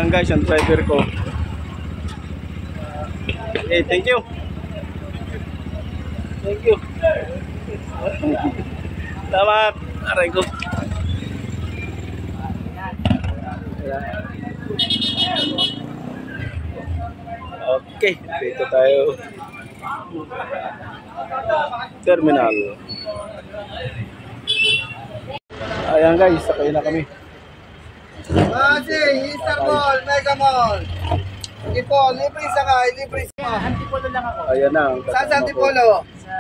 Ayan guys, yung driver ko. Okay, thank you. Thank you. Salamat. Aray ko. Okay, dito tayo. Terminal. Ayan guys, sakay na kami. Easter Mall, Mega Mall. Sige po, libre sakay, libre sakay. Antipolo lang ako. Ayan na. Saan sa Antipolo? Sa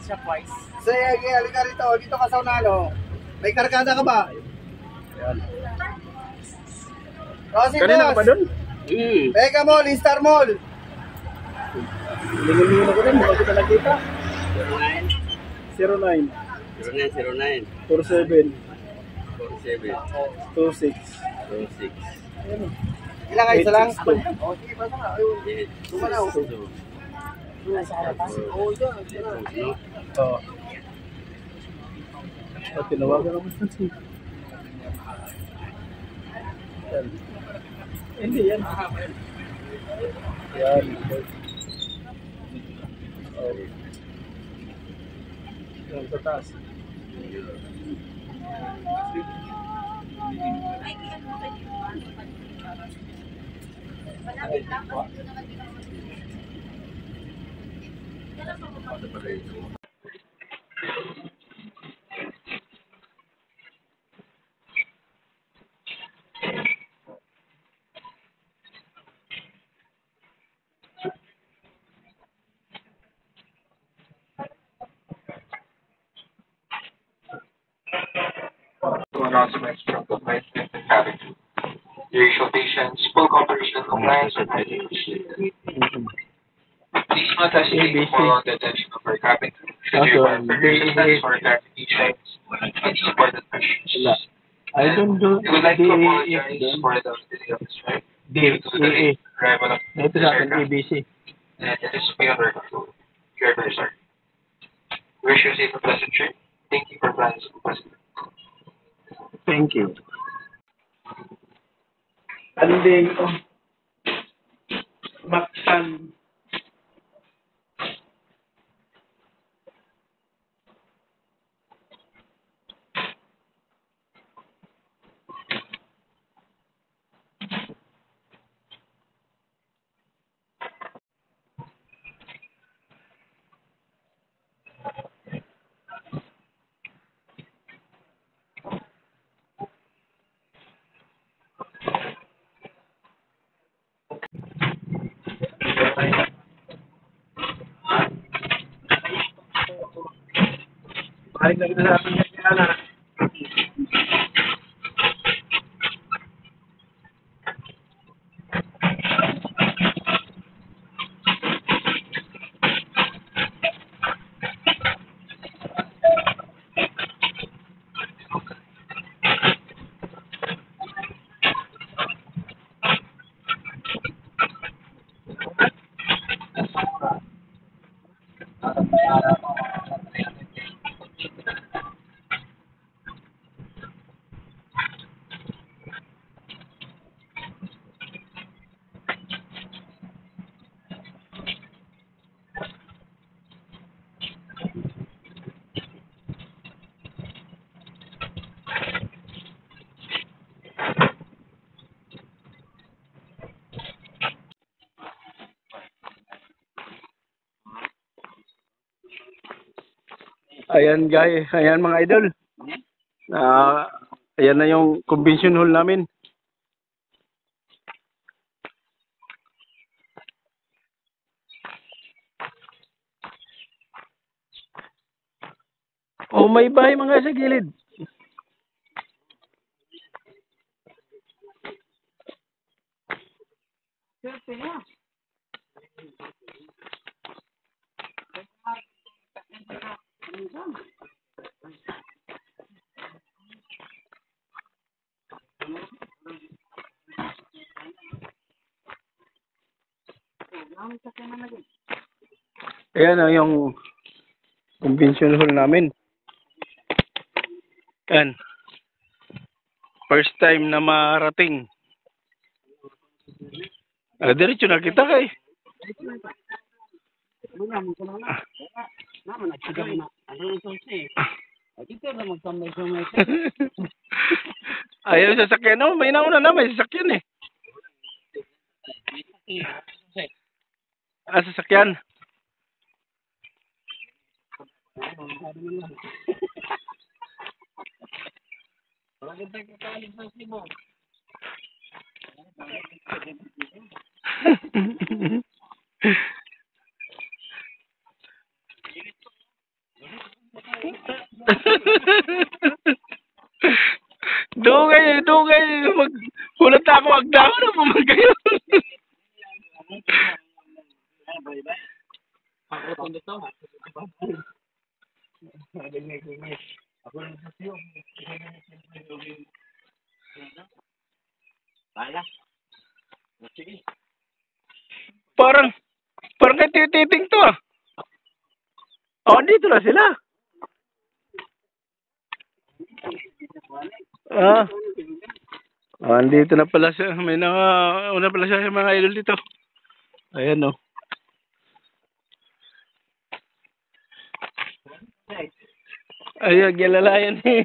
Shopwise. Sige, halika rito. Dito ka sa unano. May karkada ka ba? Ayan. Crossing Kanina ka pa doon? Mega Mall, Easter Mall. Lingin-lingin ako din, hindi kita nakita. 09 0909 47 47 26 26 Ilang kayo isa lang? 862. O, sige, basta na. Ayun, tumanaw. Nasa harapan. Oo, dyan. Oo. At tinawagan naman sa yan. Hindi yan. Yan. Okay. Yan sa taas. Announcements from the President and Cabinet. Your usual patients, full operational compliance with medication. Please not hesitate to follow the attention of our cabinet should you require further assistance or clarifications on these important questions. I don't do We would like to apologize for the delay of this flight due to the late arrival of ito this sa akin, aircraft, ABC. and it is beyond our control. We are very sorry. We wish you a safe and pleasant trip. Thank you for planning this President. Thank you. Anding Mactan. Balik na kita sa ating kaya. Ayan guys, ayan mga idol. Ayan na yung convention hall namin. Oh, may bahay mga sa gilid. Ayan na yung convention hall namin. Yan. First time na marating. Diretso na kita kay. Naman, nagsigaw na. Ano yung sauce eh? Dito na magkamay-kamay. Ayaw sa sasakyan. No, may nauna na. May sasakyan eh. Sasakyan. Dugay. Hulat ako, agdaw na pumal kayo. Parang kay tititing to ah. Oh, dito na sila. Andito na pala siya. May una pala siya mga idol dito. Ayan oh. Ayan, gilalayan eh.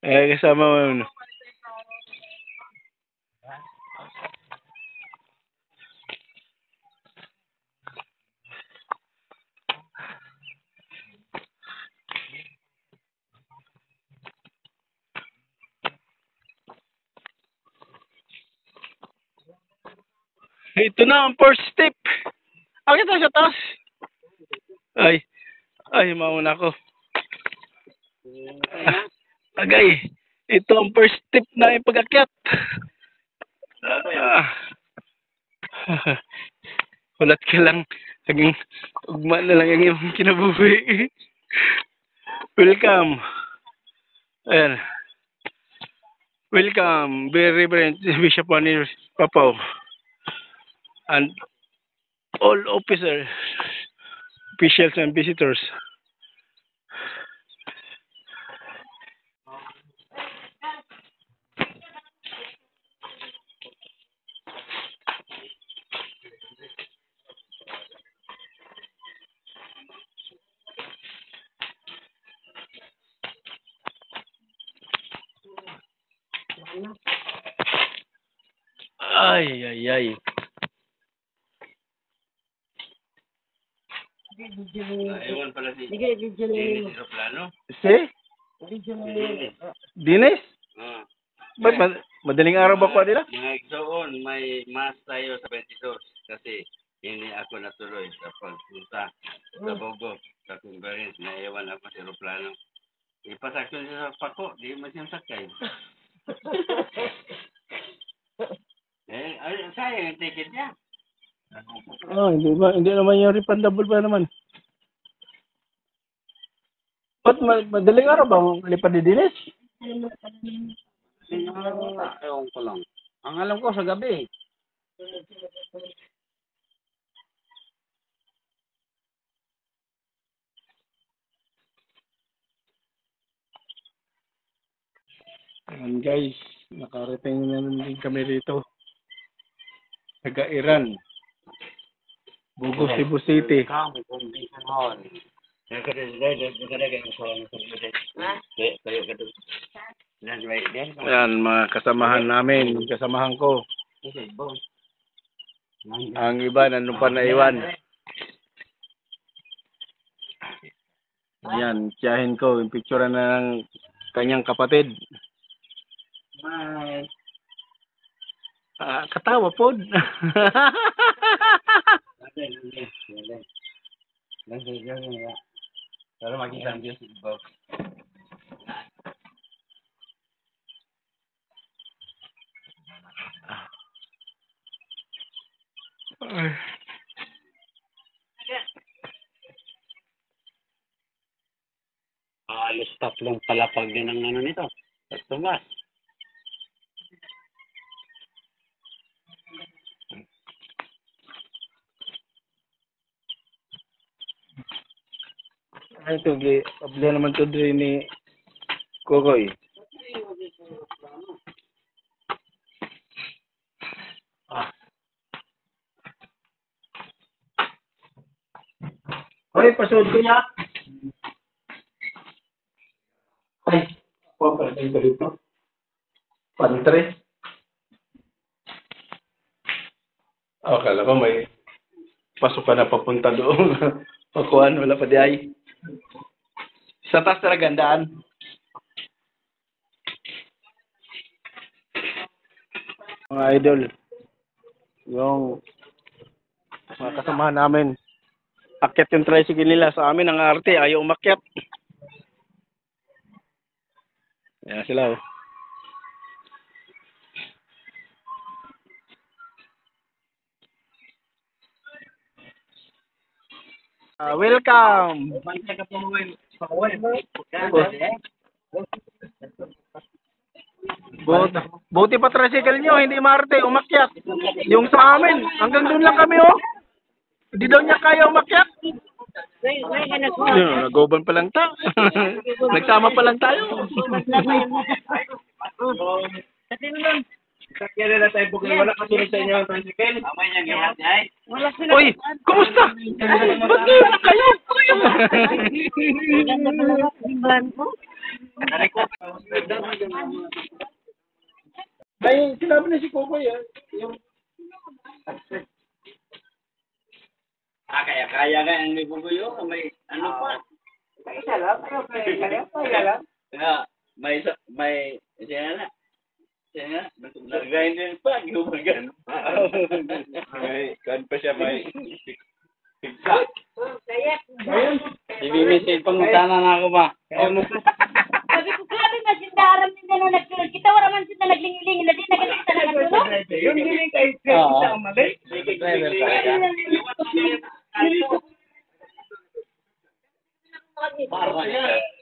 Kasama mo ano. Ito na ang first step. Akit na sa taas. Ay, mauna ko. Agay, ito ang first step na yung pag-akyat. Hulat ka lang. Naging ugma na lang yung kinabuhi. Welcome. Ayan. Welcome, very Reverend Bishop Juan Papaw. And all officers, officials and visitors. Ay. Ewan pala si Video Dennis Aeroplano. Si? Video Dinis? Ba't madaling araw ba ko nila? Mga igsoon, may mas tayo sa 22 kasi hindi ako natuloy sa pagpunta sa Bogo, sa conference. Naiwan ako sa aeroplano. Ipasakto siya sa pako, di mo siyang sakay. Sayang yung ticket niya. Hindi naman yung refundable pa naman. Ba't madaling araw ba lipad ni Dinis? Ewan ko lang. Ang alam ko sa gabi. Ayan guys, nakarating na din kami rito. Taga-Iran. Bugo, Cebu City. Ayan, mga kasamahan namin, kasamahan ko. Ang iba, nandun pa naiwan. Ayan, tiyahin ko, yung picture na ng kanyang kapatid. Katawa po. Para makita ang Diyos Bob. Alos tatlong palapag din ang ano nito. Tumas. Ay, ito, abla naman to din ni Kokoy. Pare, pasod ko niya. Ay, papalagay ko dito. Pantre. Akala ko may pasok ka na papunta doon. Pakuan, wala pa di ay. Sa taas talaga gandaan. Mga idol, yung mga kasamahan namin, akyat yung tricycle nila. Sa amin, ang arte, ayaw umakyat. Yan sila, oh. Welcome! Buti pa tricycle nyo, hindi maarte, umakyat. Yung sa amin, hanggang doon lang kami, oh. Hindi daw niya kaya umakyat. Nag-oban pa lang tayo. Nagsama pa lang tayo. Kaya na tayo bukay. Wala kasunod sa inyo ang tricycle. Amay niya gihat ay. Uy, kumusta? Ba't ngayon na kayo? Ay, sinabi na si Coco yan. Kaya nga ang may bubuyo. May ano pa. Isa lang, kaya lang. May siya na. Nag-grind din pa, gumagan. Kan pa siya may Pigsa. Ibimisin pang sana na ako ba? Sabi ko, grabe man sindaran nila na nagtulog. Kita wala man sila naglingiling. Hindi na ganito na nagtulog. Yung hiling kayo kita ang mali. Driver talaga.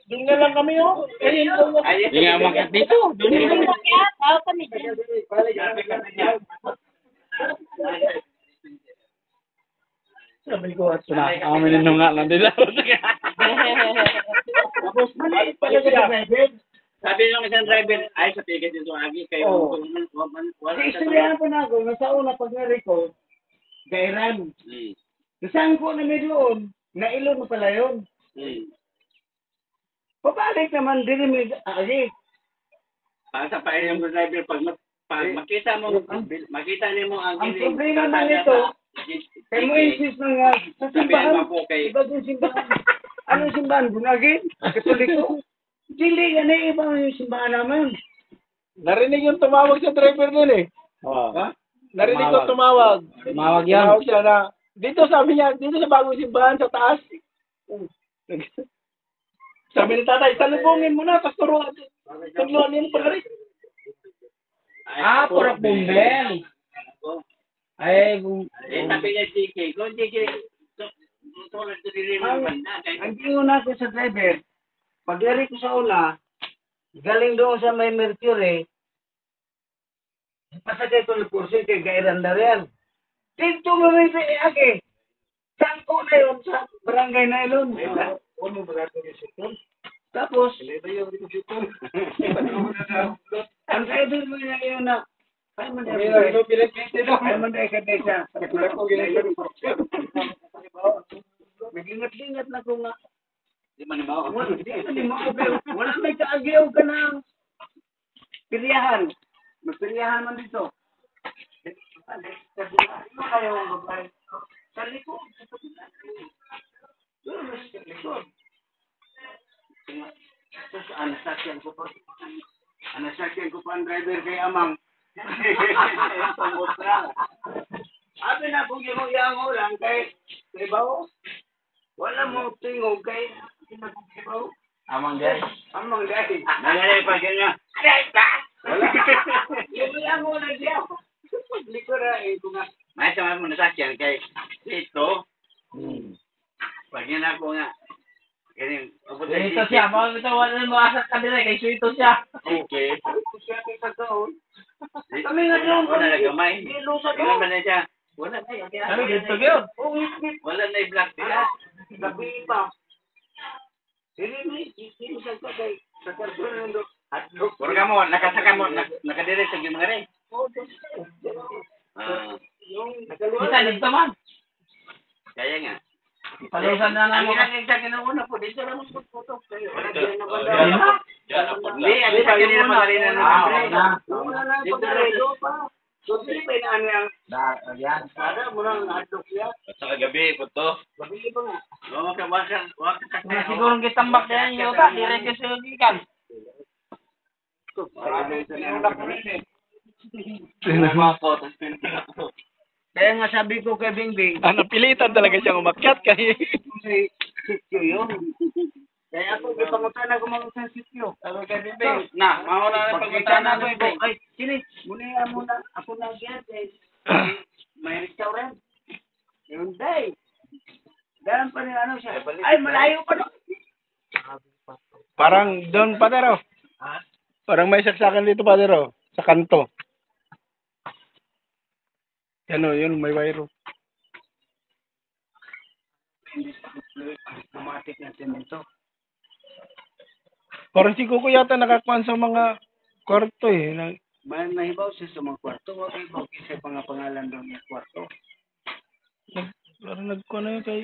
doon na lang kami, oh. Hindi nga umakyat dito. Hindi na kaya, tao kami dyan. Sabi ko, at Amin nung nga lang nila. Sabi nung isang driver, ay sa ticket dito agi kayo. Istoryahan ko na ako, nasa una pag na-record, gairan. Isang ko na may doon, nailon mo pala yun. Pabalik naman din may agi. Para sa paayong driver, pag makita niyo mo ang Ang problema man nito, kay mo insist na nga, sa sabihin simbahan, mo po kay iba yung simbahan. Anong simbahan? Bunagin? Katoliko? Dili, ganun iba yung simbahan naman. narinig yung tumawag sa driver nun, eh. Ha? Narinig ko tumawag. Tumawag yan. Tumawag siya na, dito sabi niya, dito sa bagong simbahan sa taas. Sabi ni tatay, salubungin mo na, tapos turuan niyo pala rin. Purak bumbel. Ay, sabi niya JK, kung JK, tulad ko din naman banda. ang tinguna ko sa driver, paglari ko sa una, galing doon sa may Mercury, pasagay ko ng kursi kay Gairan na rin. Dito mo rin sa Iake. Sangko na yun sa barangay na yun. Tapos, ang driver mo niya yun na, ay man ay kadesa. Naglingat-lingat na ko nga. Di man mo. Wala may kaagyaw ka ng pilihan. Magpilihan man dito. Ano kayo ang babae? Sa likod. Sa likod. Anasakyan ko pa ang driver kay Amang. Sabi na kung yung yango lang kay Bawo. Wala mo tingog kay Bawo. Amang guys. Amang dahil. Nangyari pa ganyan. Wala. Yung yango lang siya. Likurain ko nga. May sama mo nasakyan kay dito. Pag yan ako nga. Ganyan. Suito siya. Mga ito, wala mo asat ka nila. Kay suito siya. Okay. Siya kay pagkaon. Kami nga doon. Wala na gamay. Nilusa Tingnan ko. ba na siya? Wala na. Ano dito yun? Wala na i-black nila. Gabi pa. Hindi sa kay sa karton ng hotdog. Puro ka mo, nakasaka mo, nakadirect sa mga rin. Kita dito man. Kaya nga. Palusan na Ang naman. ginagay sa kinuuna po, dito lang mo putok kayo. Hindi, Hindi pa kanina pa rin na. Una na pagkarelo pa. So, hindi pa inaan yan. Yan. Para mo nang adlok yan. At saka gabi po to. Babili pa nga. Wag ka kasi. Siguro kitambak na yan, Yota. Direct sa likan. Kaya nga sabi ko kay Bingbing, Napilitan talaga siyang umakyat kay may sityo yun. Kaya ako, ipangutan ako mga sityo. Sabi kay Bibing, na, mauna na Pagkita pagkita na na ko, ay, sinit, muna muna, ako na yan, may restaurant. Yun, day. Ganun pa rin ano siya. Ay, malayo pa doon. parang doon Padero. Parang may saksakan dito Padero sa kanto. Ano, yun may wire. Automatic na semento. Parang si Kuko yata nakakuan sa mga kwarto eh. May nahibaw siya sa mga kwarto. Huwag ibaw kasi pangalan doon yung kwarto. Parang nagkuan na yun kay...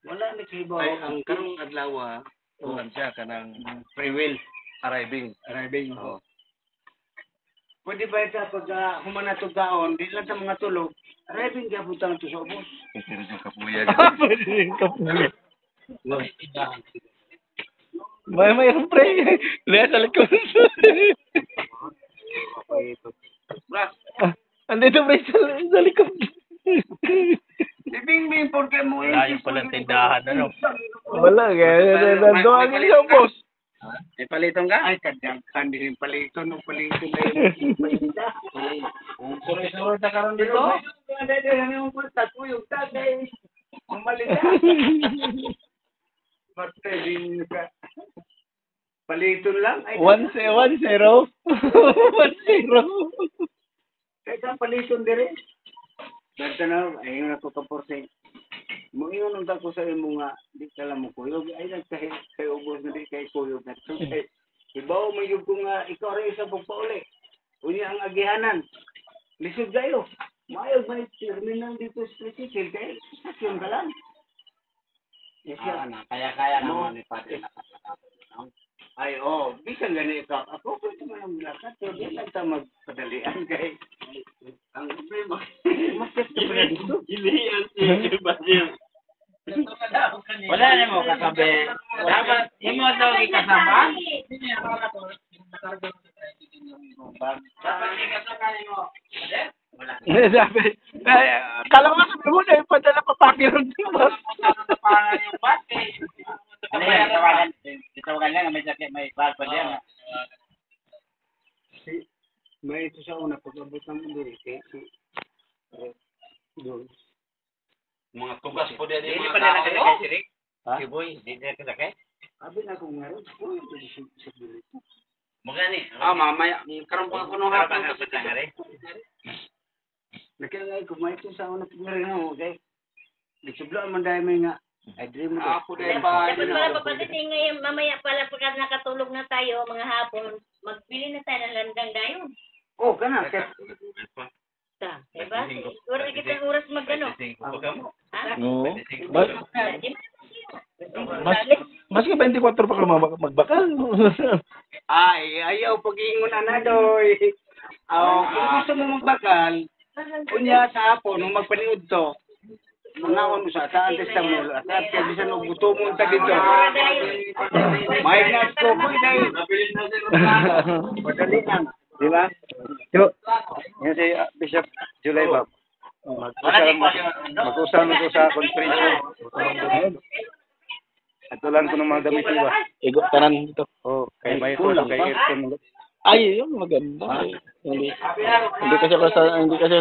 Wala na kahibaw. Ay, ang karong adlaw, tuhan siya kanang free will arriving. Arriving. Pwede ba ito pag humana ito gaon, di lang sa mga tulog, arriving ka putang ito sa ubos. Pero sa kapuya. Pwede rin kapulit. Mayroon pre. Lihat sa likod. Andito pre sa likod. Bibing-bing, porque mo Layo pala tindahan, ano? Wala kaya doon ang sa boss. May paliton ka? Ay, kadang-kan din paliton o paliton na yun. Suro-suro na karon Dito? dito. Ano yung yung punta ko yung tagay. Umalita. Basta din ka. Paliton lang. Ay, 1-0. 1-0. kaya paliton din rin. Basta na, ayun na ko kaporse. Mungingon ang tako sa imo nga, di ka lang mo kuyog. Ay, nagkahit kay ubos na di kay kuyog. Ibaw mo yung kung ikaw rin isa pagpauli. Unya ang agihanan. Lisod kayo. Mayag may terminal dito sa tricycle kay sasyon ka lang. Yes, Kaya naman ni Pati. ay, bisan gani ikaw. Ako pwede mo nang lakad. So, di lang ta magpadalian kay ang problema. Masip ka pa dito. Ilihan si Basil. Wala na mo kasabi. Dapat, imo daw ikasama. Dapat ikasama mo. Wala. Sabi, kala ko sabi mo na ipadala pa pakiron mo. Yung bate. Ano yan? Tawagan lang. May sakit. May bag pa diyan. May ito sa una, pag-abot ng duri, doon. Mga tugas po din. Hindi pa nila kasi kay Sirik? Ha? Si Boy, hindi nila kasi kay? Abi na kung ngayon, pwede sa duri. Magani. Mamaya. Karoon pa ko nung hapon. Nakilagay ko, may ito sa una, pag-rin mo, okay? Nagsublaan man dahil may nga, ay dream mo. Ako din pa. Dapat pala papatiting ngayon, mamaya pala pagka nakatulog na tayo, mga hapon, magbili na tayo ng landang gayon. Oh, kana, kaya Diba? Wala na kitang oras magano. Ha? Oo. Mas ka 24 pa ka magbakal. ay, ayaw pag-iingon na doy. Kung gusto mo magbakal, kunya sa hapon, nung magpaniod to, mangawan mo sa antes sa mo, at kaya bisan mo gusto mo ta dito. May nas ko ko dai. Padali lang. Di ba? Yo. Yan si Bishop July ba? Mag-usap ko sa konferensya. Atulan ko ng mga damit ba? Igo tanan dito. Oh, kay may kulang kay aircon. Ay, yun maganda. Hindi kasi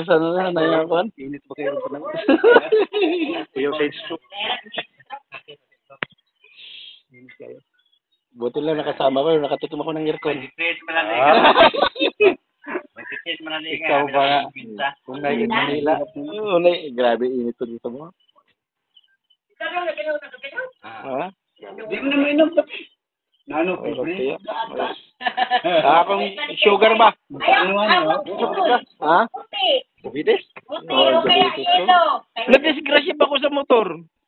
sa nayakuan. Init ba kayo pa naman? Kuya side soup. Buti lang nakasama ko, nakatikim ako ng aircon. Ikaw ba nga? Kung naiin Manila. Oo, grabe init to dito mo. Ha? Di mo na mainom kape. Nano, Kaya. Akong sugar ba? Ayaw, Ha? puti. Bides? Puti, o kaya yelo. Nagdisgrasya pa ako sa motor.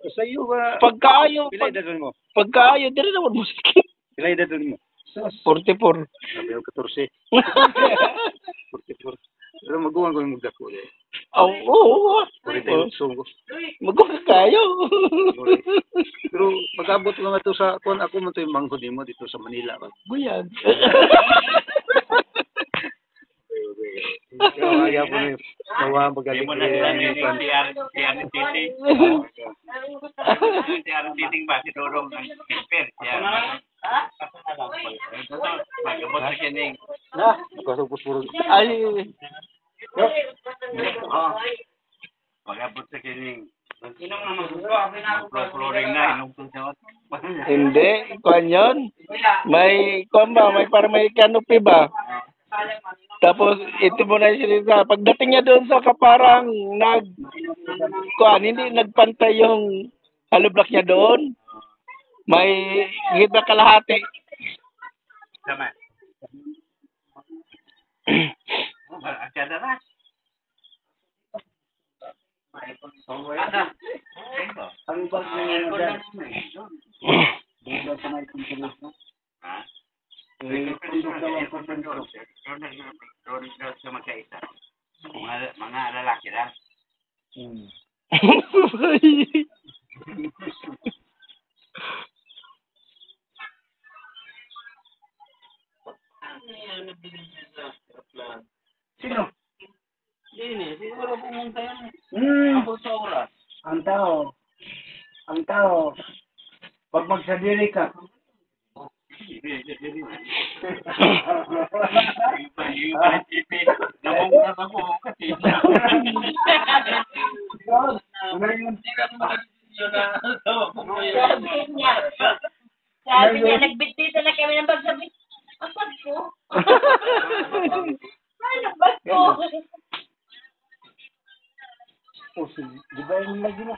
Sa iyo ba? Pagkaayo, Pila edad mo? pagkaayo, dili naman mo sakit. Pila edad mo? 44. Sabi ko 14. 44. Pero maguwan ko yung magdako. Oo. So, Magkaka kayo. pero pag-abot ko nga ito sa, kung ako mo ito yung manghod mo dito sa Manila. Buyan. Kaya kaya po na yung nawa magaling Mo na sila ni titing ba si Dorong ng Pilper. Magabot sa kining. nakasupos puro. Ay, Magabot sa kining. Inom naman. Flooring na. Inom ko siya. hindi. Kuan yun. May, kuan ba? May para may canopy ba? Tapos, ito mo na yung sinisa. Pagdating niya doon sa kaparang, hindi nagpantay yung hollow block niya doon. May higit na kalahati. Sama. Asyada na. Ang bag na yan na dyan. Doon sa may kumpulis na. Doon sa magkaisa. Mga lalaki lang. Sino? Siguro pumunta yan. Hmm. Sa oras. Ang tao. Ang tao. Pag magsadiri ka. Sabi niya, nagbitbita na kami ng bag. Sabi, ang bag ko? Ano bag ko? O sige, di ba yung lagi na?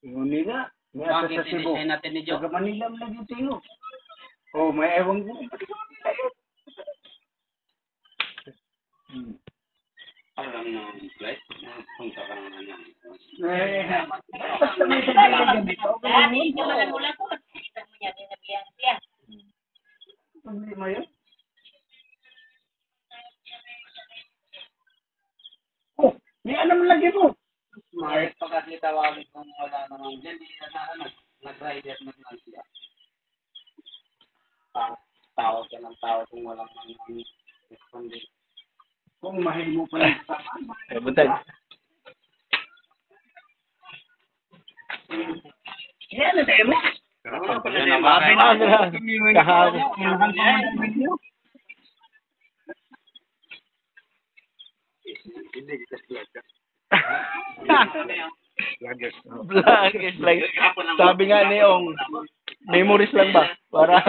Ingon nila. May asa sa Cebu. Taga Manila mo lagi tingo. Oh, may ewan ko. Alam na flight. Punta ka na lang. Basta may talaga dito. Dami, kamalan mo lang ko. Kita mo niya, dinabihan siya. Hindi mo yun? Oh, may alam lagi mo. Kahit pa kasi tawagin kung wala namang dyan, hindi na nag-rider na lang siya. Tawag ka ng tawag kung walang mga responde. Kung mahal mo pa lang sa Butag. yan na tayo mo. Kahapon. Vlog. Sabi nga ni Ong, memories lang ba? Para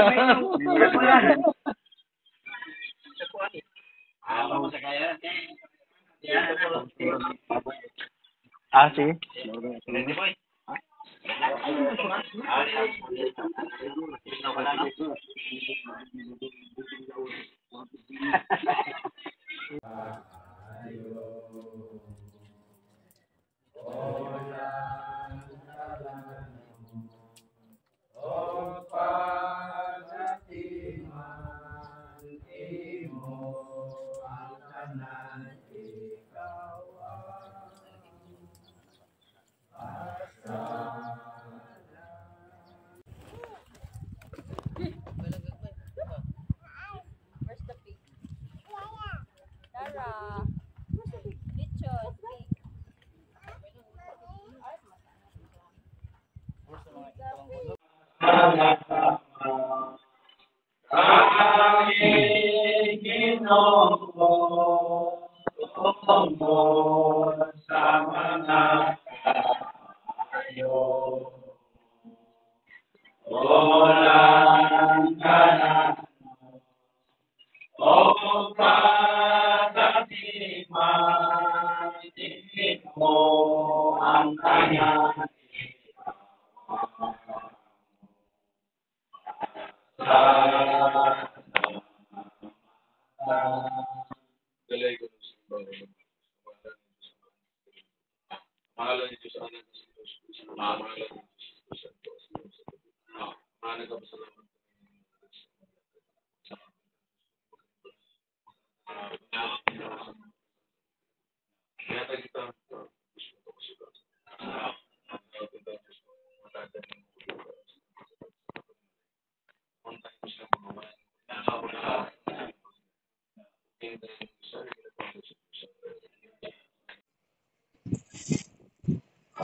sige. Ready boy? Where's the pig? Tara. Lechon. Mahalan niyo sa anak sa Diyos. Mahalan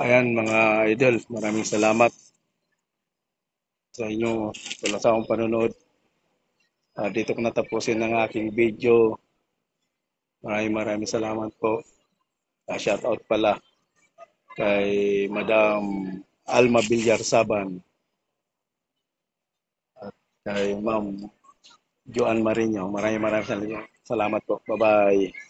Ayan mga idol, maraming salamat sa inyo wala sa akong panonood. Dito ko natapusin ang aking video. Maraming salamat po. Shout out pala kay Madam Alma Villar Saban at kay Ma'am Joan Marino. Maraming salamat po. Bye-bye.